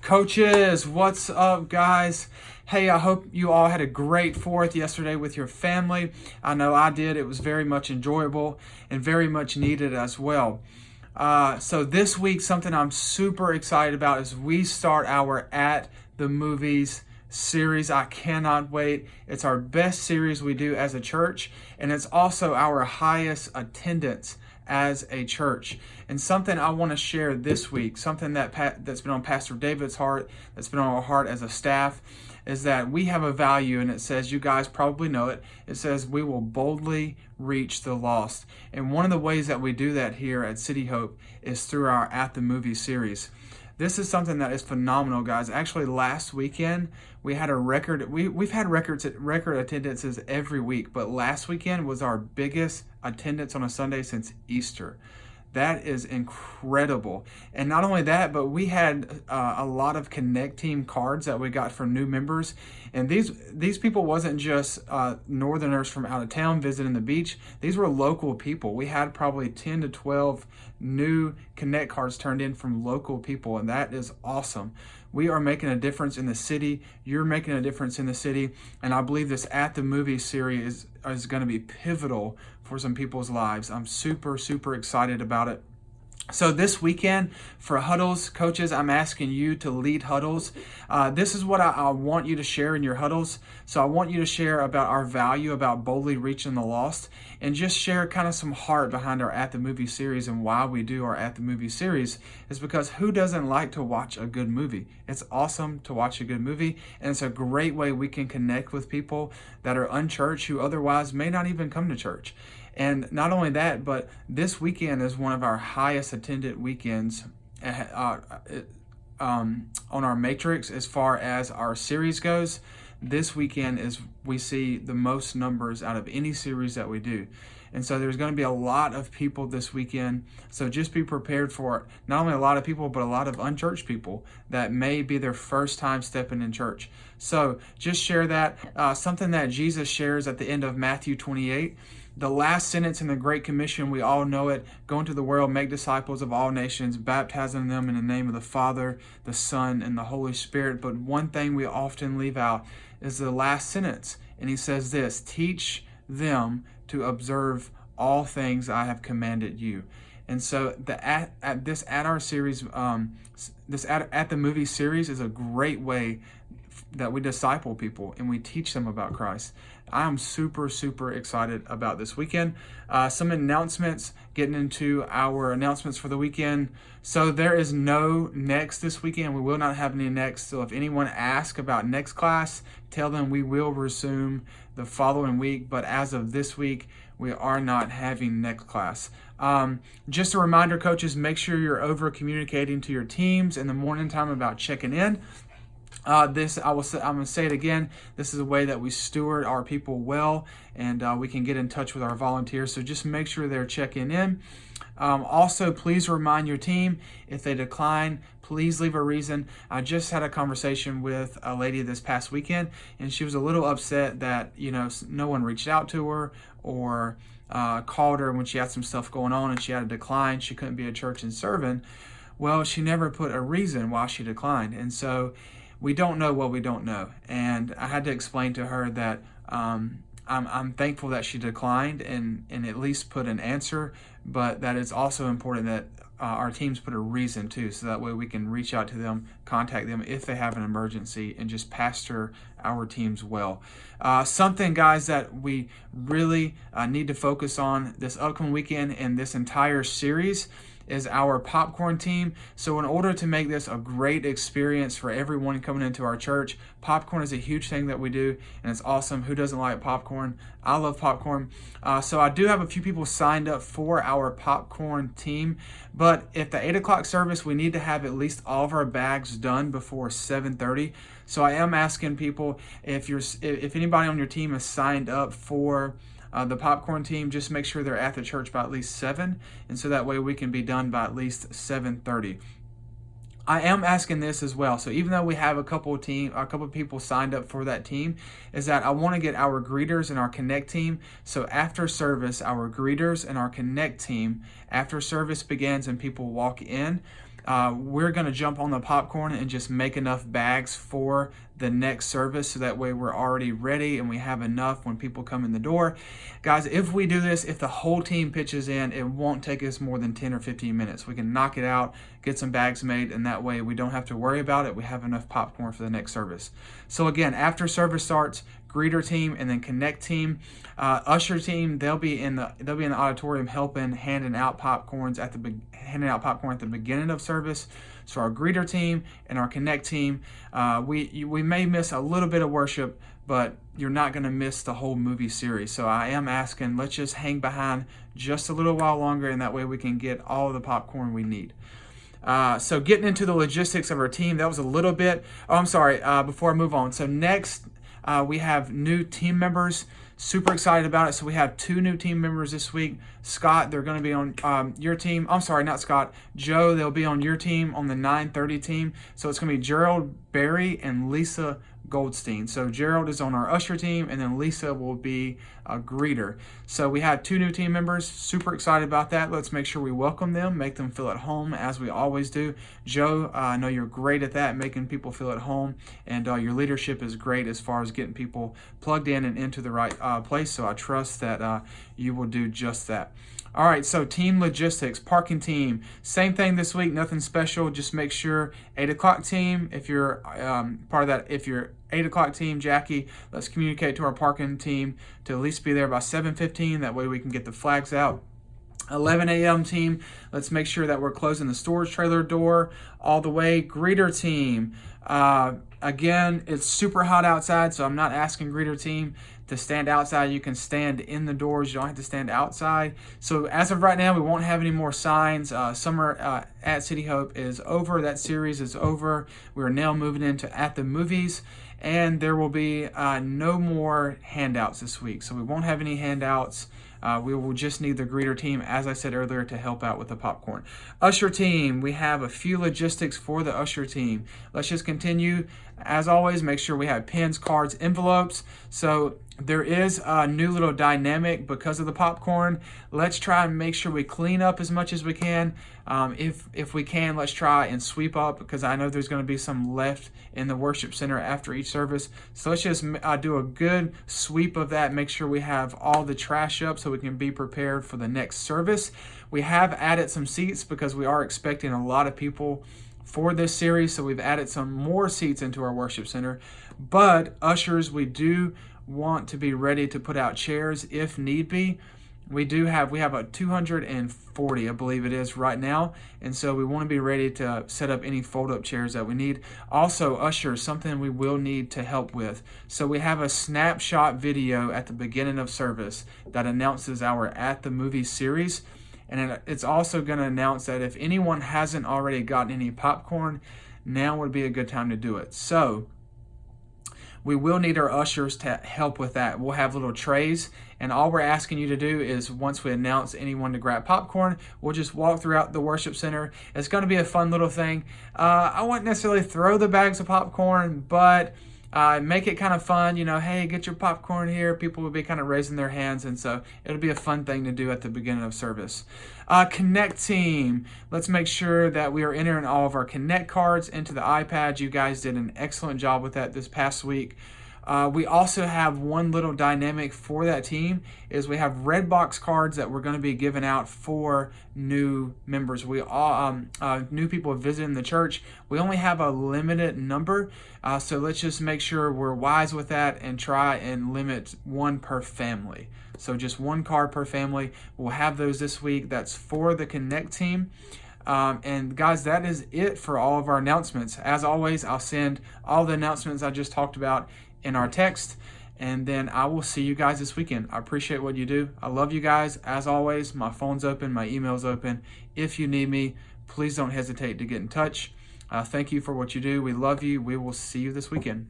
Coaches, what's up, guys? Hey, I hope you all had a great 4th yesterday with your family. I know I did. It was very much enjoyable and very much needed as well. So this week, something I'm super excited about is we start our At the Movies series. I cannot wait. It's our best series we do as a church, and it's also our highest attendance as a church. And something I want to share this week, something that's been on Pastor David's heart, that's been on our heart as a staff, is that we have a value, and it says, you guys probably know it, it says we will boldly reach the lost. And one of the ways that we do that here at City Hope is through our At the Movie series. This is something that is phenomenal, guys. Actually, last weekend we had a record. We've had record attendances every week, but last weekend was our biggest attendance on a Sunday since Easter. That is incredible. And not only that, but we had a lot of Connect Team cards that we got from new members. And these people wasn't just northerners from out of town visiting the beach. These were local people. We had probably 10 to 12 new Connect cards turned in from local people, and that is awesome. We are making a difference in the city. You're making a difference in the city. And I believe this At the Movie series is going to be pivotal for some people's lives. I'm super, super excited about it. So this weekend for huddles, coaches, I'm asking you to lead huddles. This is what I want you to share in your huddles. So I want you to share about our value, about boldly reaching the lost, and just share kind of some heart behind our At the Movie series. And why we do our At the Movie series is because who doesn't like to watch a good movie? It's awesome to watch a good movie, and it's a great way we can connect with people that are unchurched who otherwise may not even come to church. And not only that, but this weekend is one of our highest attended weekends on our matrix as far as our series goes. This weekend is we see the most numbers out of any series that we do. And so there's going to be a lot of people this weekend. So just be prepared for not only a lot of people, but a lot of unchurched people that may be their first time stepping in church. So just share that. Something that Jesus shares at the end of Matthew 28. The last sentence in the Great Commission, we all know it. Go into the world, make disciples of all nations, baptizing them in the name of the Father, the Son, and the Holy Spirit. But one thing we often leave out is the last sentence. And he says this, teach them to observe all things I have commanded you. And so at the Movie series is a great way that we disciple people and we teach them about Christ. I am super, super excited about this weekend. Some announcements, getting into our announcements for the weekend. So there is no next this weekend. We will not have any next. So if anyone asks about next class, tell them we will resume the following week. But as of this week, we are not having next class. Just a reminder, coaches, make sure you're over communicating to your teams in the morning time about checking in. I'm going to say it again. This is a way that we steward our people well, and we can get in touch with our volunteers. So just make sure they're checking in. Also, please remind your team if they decline, please leave a reason. I just had a conversation with a lady this past weekend, and she was a little upset that no one reached out to her or called her when she had some stuff going on and she had to decline. She couldn't be at church and serving. Well, she never put a reason why she declined, and so we don't know what we don't know. And I had to explain to her that I'm thankful that she declined and at least put an answer, but that it's also important that our teams put a reason too, so that way we can reach out to them, contact them if they have an emergency, and just pastor our teams well. Something, guys, that we really need to focus on this upcoming weekend and this entire series is our popcorn team. So in order to make this a great experience for everyone coming into our church, popcorn is a huge thing that we do, and it's awesome. Who doesn't like popcorn? I love popcorn. So I do have a few people signed up for our popcorn team, but at the 8 o'clock service, we need to have at least all of our bags done before 7:30. So I am asking people, if anybody on your team is signed up for the popcorn team, just make sure they're at the church by at least 7, and so that way we can be done by at least 7:30. I am asking this as well. So even though we have a couple of people signed up for that team, is that I want to get our greeters and our connect team. So after service, our greeters and our connect team, after service begins and people walk in, we're going to jump on the popcorn and just make enough bags for the next service, so that way we're already ready and we have enough when people come in the door. Guys, if we do this, if the whole team pitches in, it won't take us more than 10 or 15 minutes. We can knock it out, get some bags made, and that way we don't have to worry about it. We have enough popcorn for the next service. So again, after service starts, greeter team and then connect team, usher team, they'll be in the auditorium helping handing out popcorn at the beginning of service. So our greeter team and our connect team, we may miss a little bit of worship, but you're not going to miss the whole movie series. So I am asking, let's just hang behind just a little while longer, and that way we can get all of the popcorn we need. So getting into the logistics of our team, that was a little bit. Oh, I'm sorry. Before I move on, so next we have new team members. Super excited about it. So we have 2 new team members this week. Scott, they're going to be on your team. I'm sorry, not Scott. Joe, they'll be on your team on the 9:30 team. So it's going to be Gerald Berry and Lisa Goldstein. So Gerald is on our usher team, and then Lisa will be a greeter. So we have 2 new team members. Super excited about that. Let's make sure we welcome them, make them feel at home, as we always do. Joe, I know you're great at that, making people feel at home, and your leadership is great as far as getting people plugged in and into the right place. So I trust that you will do just that. All right, so team logistics, parking team, same thing this week, nothing special. Just make sure 8 o'clock team, if you're part of that, if you're 8 o'clock team, Jackie, let's communicate to our parking team to at least be there by 7:15. That way we can get the flags out. 11 a.m. team, let's make sure that we're closing the storage trailer door all the way. Greeter team, again, it's super hot outside, so I'm not asking greeter team to stand outside. You can stand in the doors. You don't have to stand outside. So as of right now, we won't have any more signs. Summer at City Hope is over. That series is over. We're now moving into At the Movies, and there will be no more handouts this week. So we won't have any handouts. We will just need the greeter team, as I said earlier, to help out with the popcorn. Usher team, we have a few logistics for the usher team. Let's just continue. As always, make sure we have pens, cards, envelopes. So there is a new little dynamic because of the popcorn. Let's try and make sure we clean up as much as we can. If we can, let's try and sweep up, because I know there's going to be some left in the worship center after each service. So let's just do a good sweep of that. Make sure we have all the trash up so we can be prepared for the next service. We have added some seats because we are expecting a lot of people for this series. So we've added some more seats into our worship center. But ushers, we do want to be ready to put out chairs if need be. We have a 240, I believe it is right now, and so we want to be ready to set up any fold-up chairs that we need. Also, ushers, something we will need to help with. So we have a snapshot video at the beginning of service that announces our At the Movies series, and it's also going to announce that if anyone hasn't already gotten any popcorn, now would be a good time to do it. So we will need our ushers to help with that. We'll have little trays, and all we're asking you to do is, once we announce anyone to grab popcorn, we'll just walk throughout the worship center. It's going to be a fun little thing. I won't necessarily throw the bags of popcorn, but make it kind of fun. Hey, get your popcorn here. People will be kind of raising their hands, and so it'll be a fun thing to do at the beginning of service. Connect team. Let's make sure that we are entering all of our Connect cards into the iPad. You guys did an excellent job with that this past week. We also have one little dynamic for that team is we have red box cards that we're going to be giving out for new members. We all new people visiting the church. We only have a limited number, so let's just make sure we're wise with that and try and limit one per family. So just one card per family. We'll have those this week. That's for the Connect team. And guys, that is it for all of our announcements. As always, I'll send all the announcements I just talked about in our text, and then I will see you guys this weekend. I appreciate what you do. I love you guys. As always, my phone's open, my email's open. If you need me, please don't hesitate to get in touch. Thank you for what you do. We love you. We will see you this weekend.